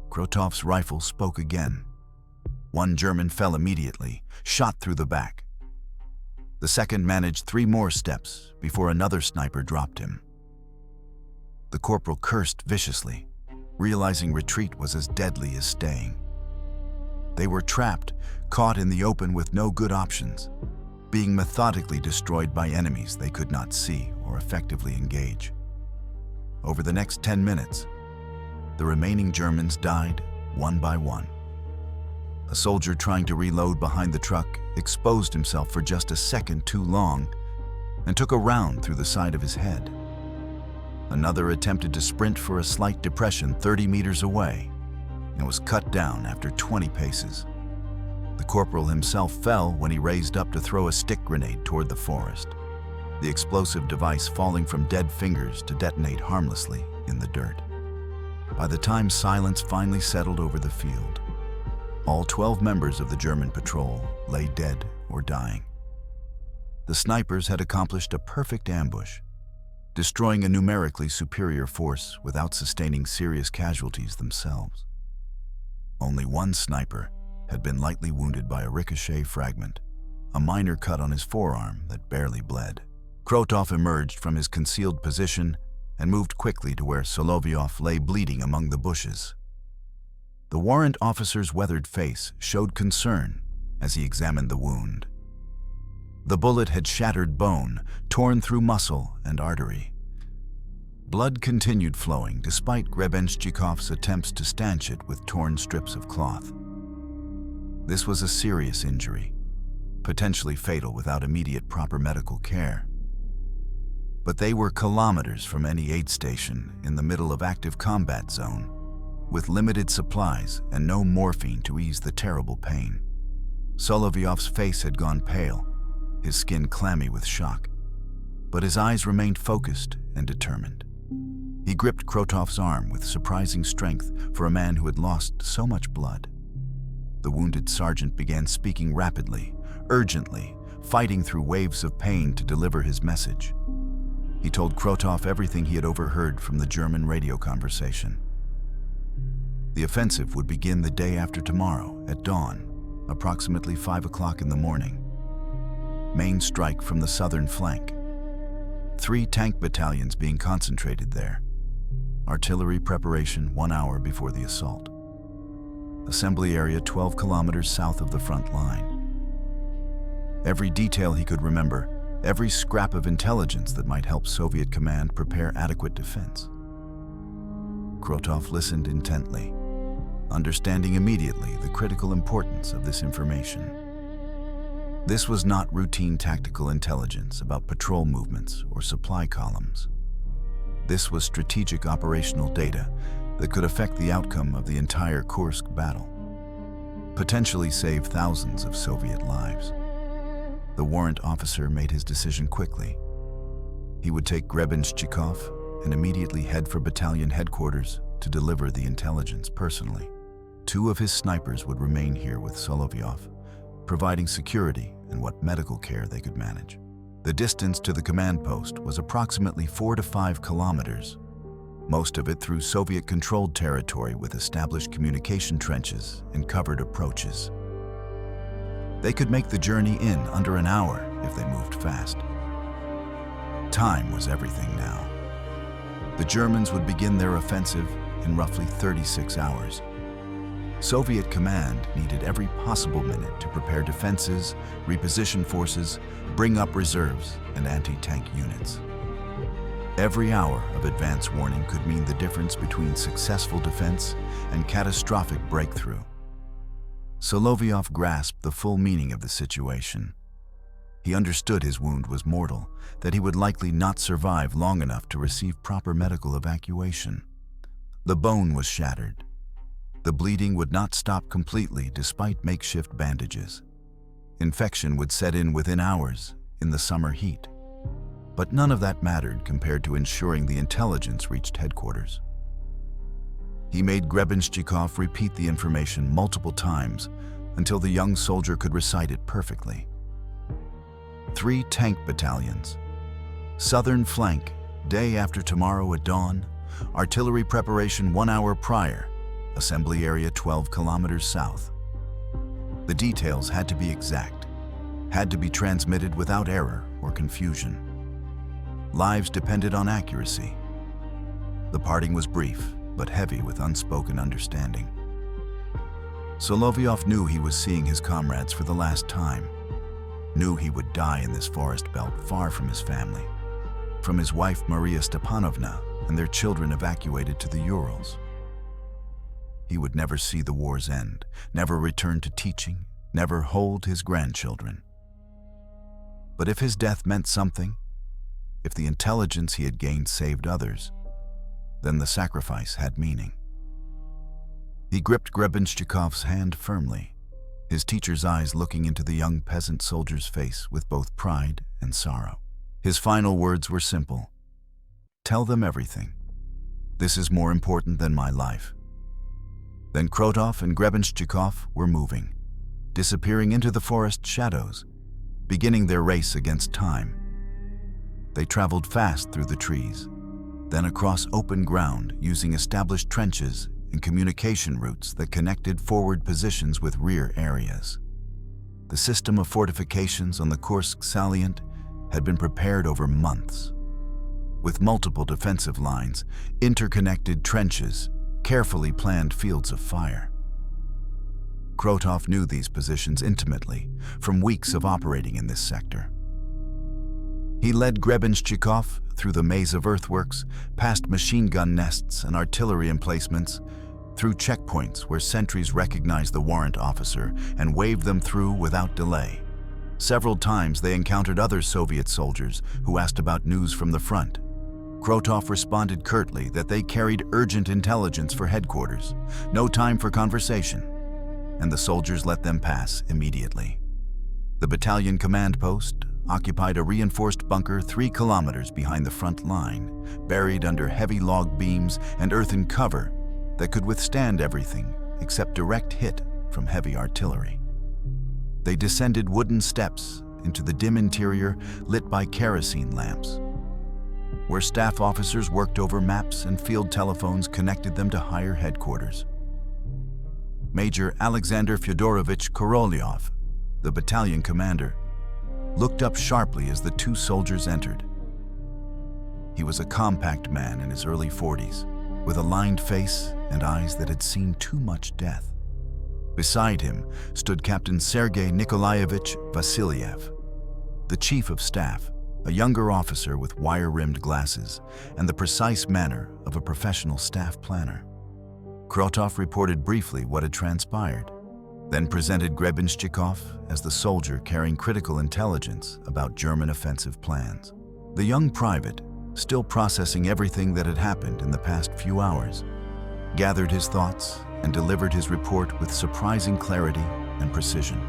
Krotov's rifle spoke again. One German fell immediately, shot through the back. The second managed 3 more steps before another sniper dropped him. The corporal cursed viciously, realizing retreat was as deadly as staying. They were trapped, caught in the open with no good options, being methodically destroyed by enemies they could not see or effectively engage. Over the next 10 minutes, the remaining Germans died one by one. A soldier trying to reload behind the truck exposed himself for just a second too long and took a round through the side of his head. Another attempted to sprint for a slight depression 30 meters away and was cut down after 20 paces. The corporal himself fell when he raised up to throw a stick grenade toward the forest, the explosive device falling from dead fingers to detonate harmlessly in the dirt. By the time silence finally settled over the field, all 12 members of the German patrol lay dead or dying. The snipers had accomplished a perfect ambush, destroying a numerically superior force without sustaining serious casualties themselves. Only one sniper had been lightly wounded by a ricochet fragment, a minor cut on his forearm that barely bled. Krotov emerged from his concealed position and moved quickly to where Solovyov lay bleeding among the bushes. The warrant officer's weathered face showed concern as he examined the wound. The bullet had shattered bone, torn through muscle and artery. Blood continued flowing despite Grebenshchikov's attempts to stanch it with torn strips of cloth. This was a serious injury, potentially fatal without immediate proper medical care. But they were kilometers from any aid station in the middle of active combat zone, with limited supplies and no morphine to ease the terrible pain. Solovyov's face had gone pale, his skin clammy with shock, but his eyes remained focused and determined. He gripped Krotov's arm with surprising strength for a man who had lost so much blood. The wounded sergeant began speaking rapidly, urgently, fighting through waves of pain to deliver his message. He told Krotov everything he had overheard from the German radio conversation. The offensive would begin the day after tomorrow at dawn, approximately 5 o'clock in the morning. Main strike from the southern flank. 3 tank battalions being concentrated there. Artillery preparation 1 hour before the assault. Assembly area 12 kilometers south of the front line. Every detail he could remember, every scrap of intelligence that might help Soviet command prepare adequate defense. Krotov listened intently, understanding immediately the critical importance of this information. This was not routine tactical intelligence about patrol movements or supply columns. This was strategic operational data that could affect the outcome of the entire Kursk battle, potentially save thousands of Soviet lives. The warrant officer made his decision quickly. He would take Grebenshchikov and immediately head for battalion headquarters to deliver the intelligence personally. 2 of his snipers would remain here with Solovyov, providing security and what medical care they could manage. The distance to the command post was approximately 4 to 5 kilometers, most of it through Soviet-controlled territory with established communication trenches and covered approaches. They could make the journey in under an hour if they moved fast. Time was everything now. The Germans would begin their offensive in roughly 36 hours. Soviet command needed every possible minute to prepare defenses, reposition forces, bring up reserves and anti-tank units. Every hour of advance warning could mean the difference between successful defense and catastrophic breakthrough. Solovyov grasped the full meaning of the situation. He understood his wound was mortal, that he would likely not survive long enough to receive proper medical evacuation. The bone was shattered. The bleeding would not stop completely despite makeshift bandages. Infection would set in within hours in the summer heat. But none of that mattered compared to ensuring the intelligence reached headquarters. He made Grebenshchikov repeat the information multiple times until the young soldier could recite it perfectly. 3 tank battalions. Southern flank, day after tomorrow at dawn. Artillery preparation 1 hour prior. Assembly area 12 kilometers south. The details had to be exact, had to be transmitted without error or confusion. Lives depended on accuracy. The parting was brief, but heavy with unspoken understanding. Solovyov knew he was seeing his comrades for the last time, knew he would die in this forest belt far from his family, from his wife Maria Stepanovna and their children evacuated to the Urals. He would never see the war's end, never return to teaching, never hold his grandchildren. But if his death meant something, if the intelligence he had gained saved others, then the sacrifice had meaning. He gripped Grebenshchikov's hand firmly, his teacher's eyes looking into the young peasant soldier's face with both pride and sorrow. His final words were simple. "Tell them everything. This is more important than my life." Then Krotov and Grebenshchikov were moving, disappearing into the forest shadows, beginning their race against time. They traveled fast through the trees, then across open ground using established trenches and communication routes that connected forward positions with rear areas. The system of fortifications on the Kursk salient had been prepared over months, with multiple defensive lines, interconnected trenches, carefully planned fields of fire. Krotov knew these positions intimately from weeks of operating in this sector. He led Grebenshchikov through the maze of earthworks, past machine gun nests and artillery emplacements, through checkpoints where sentries recognized the warrant officer and waved them through without delay. Several times they encountered other Soviet soldiers who asked about news from the front. Krotov responded curtly that they carried urgent intelligence for headquarters, no time for conversation, and the soldiers let them pass immediately. The battalion command post occupied a reinforced bunker 3 kilometers behind the front line, buried under heavy log beams and earthen cover that could withstand everything except direct hit from heavy artillery. They descended wooden steps into the dim interior lit by kerosene lamps, where staff officers worked over maps and field telephones connected them to higher headquarters. Major Alexander Fyodorovich Korolyov, the battalion commander, looked up sharply as the two soldiers entered. He was a compact man in his early 40s, with a lined face and eyes that had seen too much death. Beside him stood Captain Sergei Nikolaevich Vasilyev, the chief of staff, a younger officer with wire-rimmed glasses and the precise manner of a professional staff planner. Krotov reported briefly what had transpired, then presented Grebenshchikov as the soldier carrying critical intelligence about German offensive plans. The young private, still processing everything that had happened in the past few hours, gathered his thoughts and delivered his report with surprising clarity and precision.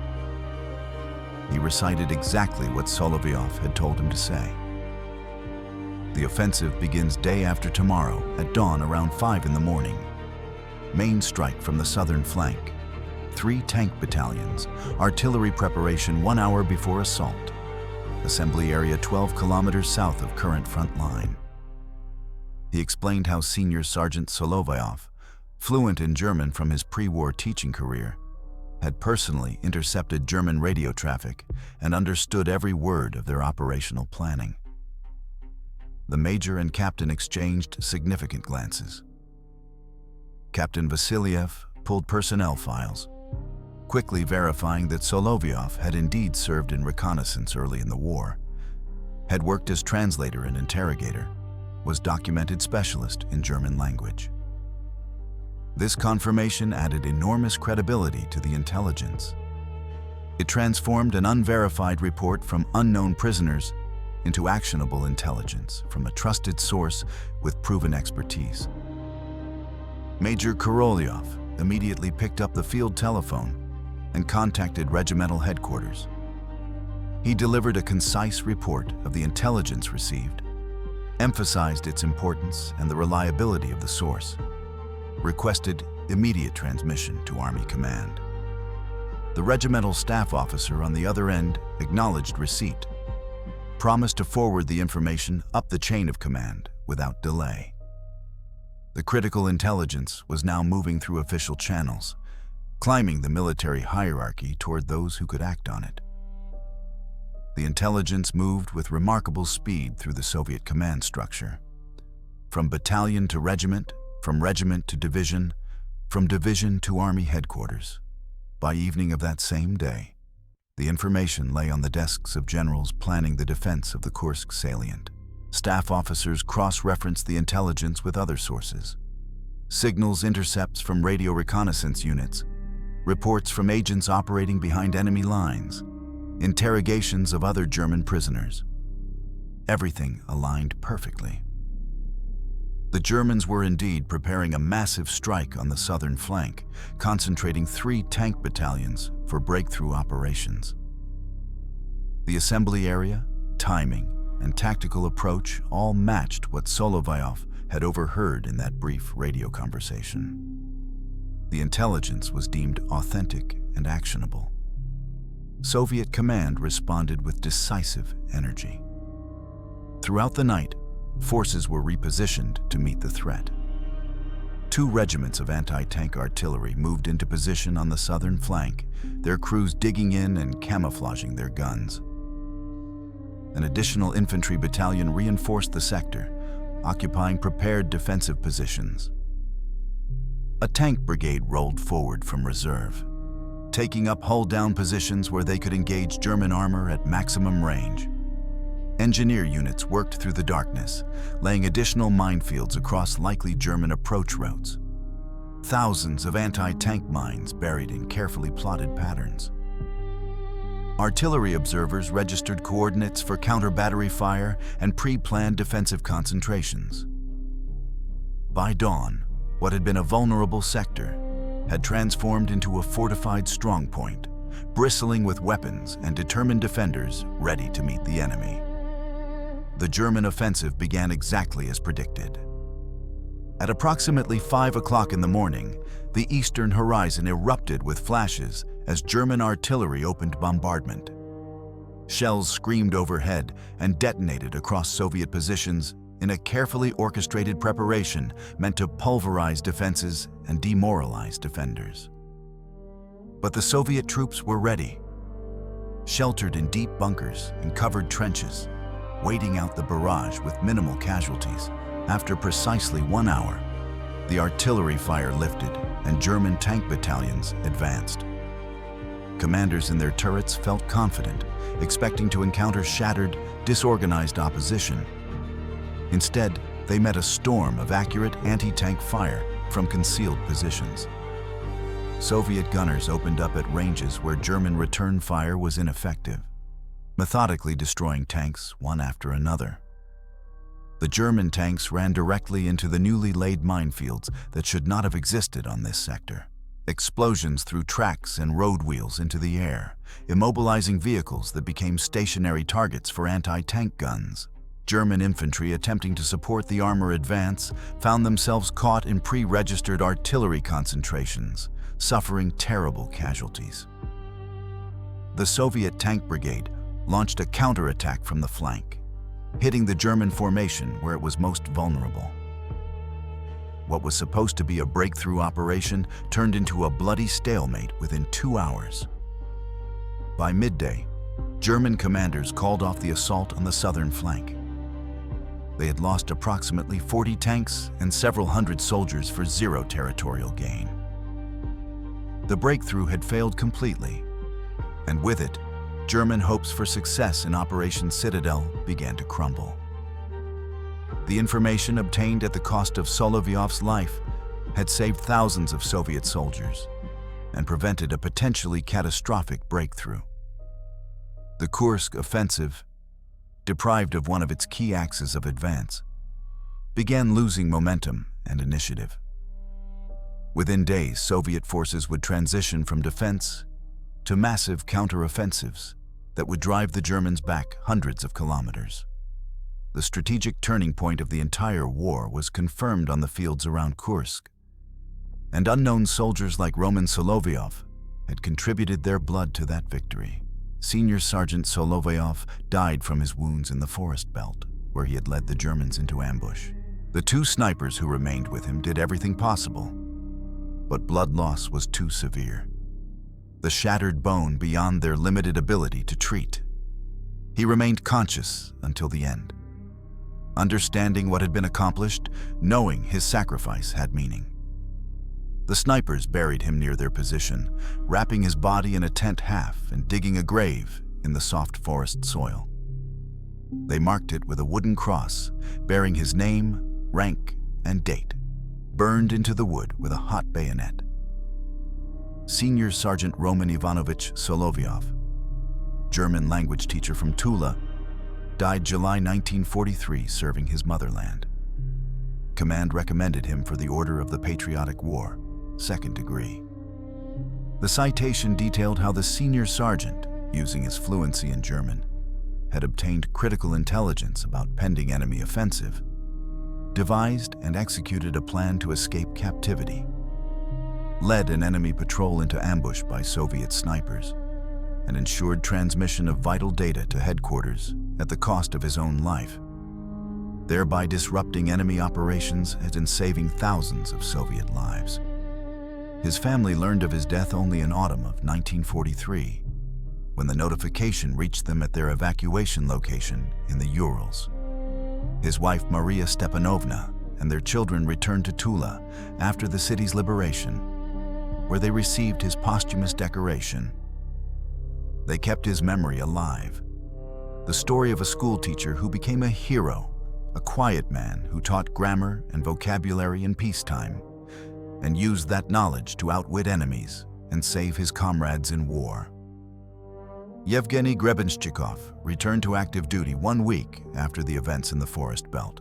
He recited exactly what Solovyov had told him to say. The offensive begins day after tomorrow at dawn around 5 in the morning. Main strike from the southern flank. 3 tank battalions, artillery preparation 1 hour before assault. Assembly area 12 kilometers south of current front line. He explained how Senior Sergeant Solovyov, fluent in German from his pre-war teaching career, had personally intercepted German radio traffic and understood every word of their operational planning. The major and captain exchanged significant glances. Captain Vasilyev pulled personnel files, quickly verifying that Solovyov had indeed served in reconnaissance early in the war, had worked as translator and interrogator, was documented specialist in German language. This confirmation added enormous credibility to the intelligence. It transformed an unverified report from unknown prisoners into actionable intelligence from a trusted source with proven expertise. Major Korolyov immediately picked up the field telephone and contacted regimental headquarters. He delivered a concise report of the intelligence received, emphasized its importance and the reliability of the source, requested immediate transmission to Army Command. The regimental staff officer on the other end acknowledged receipt, promised to forward the information up the chain of command without delay. The critical intelligence was now moving through official channels, climbing the military hierarchy toward those who could act on it. The intelligence moved with remarkable speed through the Soviet command structure. From battalion to regiment, from regiment to division, from division to Army headquarters. By evening of that same day, the information lay on the desks of generals planning the defense of the Kursk salient. Staff officers cross-referenced the intelligence with other sources. Signals intercepts from radio reconnaissance units, reports from agents operating behind enemy lines, interrogations of other German prisoners. Everything aligned perfectly. The Germans were indeed preparing a massive strike on the southern flank, concentrating 3 tank battalions for breakthrough operations. The assembly area, timing, and tactical approach all matched what Solovyov had overheard in that brief radio conversation. The intelligence was deemed authentic and actionable. Soviet command responded with decisive energy. Throughout the night, forces were repositioned to meet the threat. 2 regiments of anti-tank artillery moved into position on the southern flank, their crews digging in and camouflaging their guns. An additional infantry battalion reinforced the sector, occupying prepared defensive positions. A tank brigade rolled forward from reserve, taking up hull-down positions where they could engage German armor at maximum range. Engineer units worked through the darkness, laying additional minefields across likely German approach routes. Thousands of anti-tank mines buried in carefully plotted patterns. Artillery observers registered coordinates for counter-battery fire and pre-planned defensive concentrations. By dawn, what had been a vulnerable sector had transformed into a fortified strongpoint, bristling with weapons and determined defenders ready to meet the enemy. The German offensive began exactly as predicted. At approximately 5 o'clock in the morning, the eastern horizon erupted with flashes as German artillery opened bombardment. Shells screamed overhead and detonated across Soviet positions in a carefully orchestrated preparation meant to pulverize defenses and demoralize defenders. But the Soviet troops were ready, sheltered in deep bunkers and covered trenches, waiting out the barrage with minimal casualties. After precisely 1 hour, the artillery fire lifted and German tank battalions advanced. Commanders in their turrets felt confident, expecting to encounter shattered, disorganized opposition. Instead, they met a storm of accurate anti-tank fire from concealed positions. Soviet gunners opened up at ranges where German return fire was ineffective, methodically destroying tanks one after another. The German tanks ran directly into the newly laid minefields that should not have existed on this sector. Explosions threw tracks and road wheels into the air, immobilizing vehicles that became stationary targets for anti-tank guns. German infantry attempting to support the armor advance found themselves caught in pre-registered artillery concentrations, suffering terrible casualties. The Soviet Tank Brigade launched a counterattack from the flank, hitting the German formation where it was most vulnerable. What was supposed to be a breakthrough operation turned into a bloody stalemate within 2 hours. By midday, German commanders called off the assault on the southern flank. They had lost approximately 40 tanks and several hundred soldiers for zero territorial gain. The breakthrough had failed completely, and with it, German hopes for success in Operation Citadel began to crumble. The information obtained at the cost of Solovyov's life had saved thousands of Soviet soldiers and prevented a potentially catastrophic breakthrough. The Kursk offensive, deprived of one of its key axes of advance, began losing momentum and initiative. Within days, Soviet forces would transition from defense to massive counteroffensives that would drive the Germans back hundreds of kilometers. The strategic turning point of the entire war was confirmed on the fields around Kursk, and unknown soldiers like Roman Solovyov had contributed their blood to that victory. Senior Sergeant Solovyov died from his wounds in the forest belt, where he had led the Germans into ambush. The two snipers who remained with him did everything possible, but blood loss was too severe. The shattered bone beyond their limited ability to treat. He remained conscious until the end. Understanding what had been accomplished, knowing his sacrifice had meaning. The snipers buried him near their position, wrapping his body in a tent half and digging a grave in the soft forest soil. They marked it with a wooden cross bearing his name, rank, and date, burned into the wood with a hot bayonet. Senior Sergeant Roman Ivanovich Solovyov, German language teacher from Tula, died July 1943 serving his motherland. Command recommended him for the Order of the Patriotic War, 2nd degree. The citation detailed how the senior sergeant, using his fluency in German, had obtained critical intelligence about pending enemy offensive, devised and executed a plan to escape captivity, led an enemy patrol into ambush by Soviet snipers, and ensured transmission of vital data to headquarters at the cost of his own life, thereby disrupting enemy operations and saving thousands of Soviet lives. His family learned of his death only in autumn of 1943, when the notification reached them at their evacuation location in the Urals. His wife Maria Stepanovna and their children returned to Tula after the city's liberation, where they received his posthumous decoration. They kept his memory alive. The story of a schoolteacher who became a hero, a quiet man who taught grammar and vocabulary in peacetime, and used that knowledge to outwit enemies and save his comrades in war. Yevgeny Grebenshchikov returned to active duty 1 week after the events in the forest belt.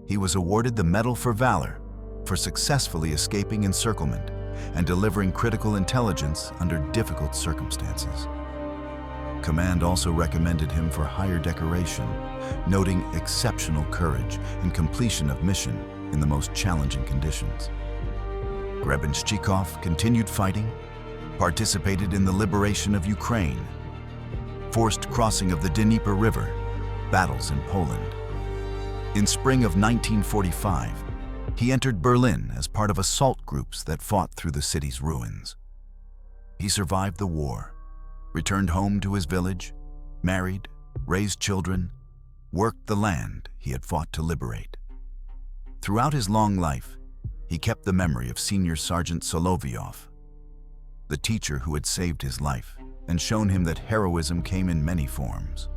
He was awarded the Medal for Valor for successfully escaping encirclement and delivering critical intelligence under difficult circumstances. Command also recommended him for higher decoration, noting exceptional courage and completion of mission in the most challenging conditions. Grebenshchikov continued fighting, participated in the liberation of Ukraine, forced crossing of the Dnieper River, battles in Poland. In spring of 1945, he entered Berlin as part of assault groups that fought through the city's ruins. He survived the war, returned home to his village, married, raised children, worked the land he had fought to liberate. Throughout his long life, he kept the memory of Senior Sergeant Solovyov, the teacher who had saved his life and shown him that heroism came in many forms.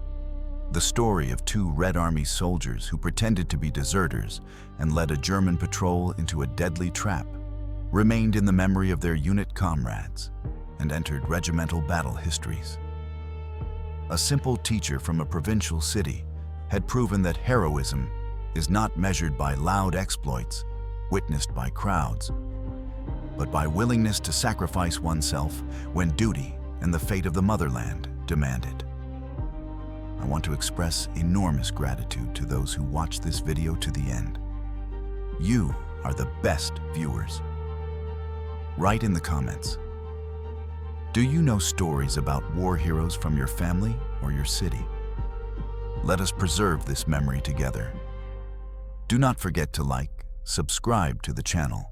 The story of two Red Army soldiers who pretended to be deserters and led a German patrol into a deadly trap remained in the memory of their unit comrades and entered regimental battle histories. A simple teacher from a provincial city had proven that heroism is not measured by loud exploits witnessed by crowds, but by willingness to sacrifice oneself when duty and the fate of the motherland demanded. I want to express enormous gratitude to those who watched this video to the end. You are the best viewers. Write in the comments. Do you know stories about war heroes from your family or your city? Let us preserve this memory together. Do not forget to like, subscribe to the channel,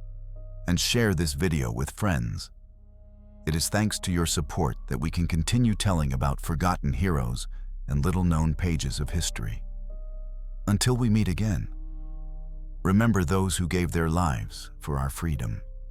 and share this video with friends. It is thanks to your support that we can continue telling about forgotten heroes and little-known pages of history. Until we meet again, remember those who gave their lives for our freedom.